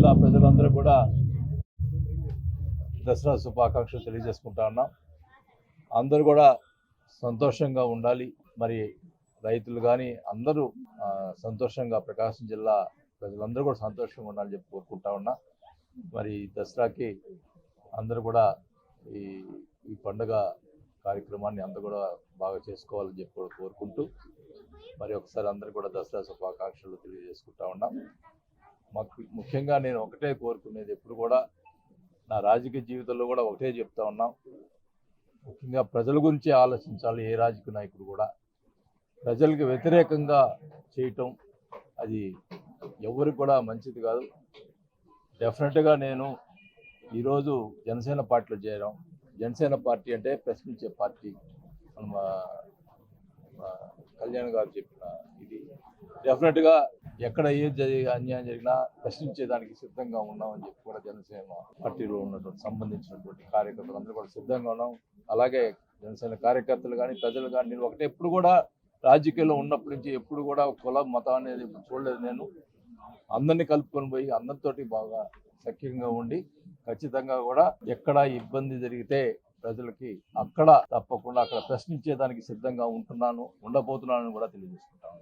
జిల్లా ప్రజలందరూ కూడా దసరా శుభాకాంక్షలు తెలియజేసుకుంటా ఉన్నాం. అందరూ కూడా సంతోషంగా ఉండాలి. మరి రైతులు కానీ అందరూ సంతోషంగా, ప్రకాశం జిల్లా ప్రజలందరూ కూడా సంతోషంగా ఉండాలని చెప్పి కోరుకుంటా ఉన్నా. మరి దసరాకి అందరూ కూడా ఈ పండుగ కార్యక్రమాన్ని అందరూ కూడా బాగా చేసుకోవాలని చెప్పి కూడా కోరుకుంటూ మరి ఒకసారి అందరూ కూడా దసరా శుభాకాంక్షలు తెలియజేసుకుంటా ఉన్నాం. మాకు ముఖ్యంగా నేను ఒకటే కోరుకునేది, ఎప్పుడు కూడా నా రాజకీయ జీవితంలో కూడా ఒకటే చెప్తా ఉన్నాం, ముఖ్యంగా ప్రజల గురించి ఆలోచించాలి. ఏ రాజకీయ నాయకుడు కూడా ప్రజలకు వ్యతిరేకంగా చేయటం అది ఎవరికి కూడా మంచిది కాదు. డెఫినెట్గా నేను ఈరోజు జనసేన పార్టీలో చేరాం. జనసేన పార్టీ అంటే ప్రశ్నించే పార్టీ. మన కళ్యాణ్ గారు చెప్పిన ఇది డెఫినెట్గా ఎక్కడ అన్యాయం జరిగినా ప్రశ్నించేదానికి సిద్ధంగా ఉన్నామని చెప్పి కూడా జనసేన పార్టీలో ఉన్నటువంటి సంబంధించినటువంటి కార్యకర్తలు అందరూ కూడా సిద్ధంగా ఉన్నాం. అలాగే జనసేన కార్యకర్తలు కానీ ప్రజలు కానీ, నేను ఒకటే ఎప్పుడు కూడా రాజకీయాల్లో ఉన్నప్పటి నుంచి ఎప్పుడు కూడా కుల మతం అనేది చూడలేదు. నేను అందరినీ కలుపుకొని పోయి అందరితోటి బాగా సఖ్యంగా ఉండి ఖచ్చితంగా కూడా ఎక్కడ ఇబ్బంది జరిగితే ప్రజలకి అక్కడ తప్పకుండా అక్కడ ప్రశ్నించేదానికి సిద్ధంగా ఉండబోతున్నానని కూడా తెలియజేసుకుంటాను.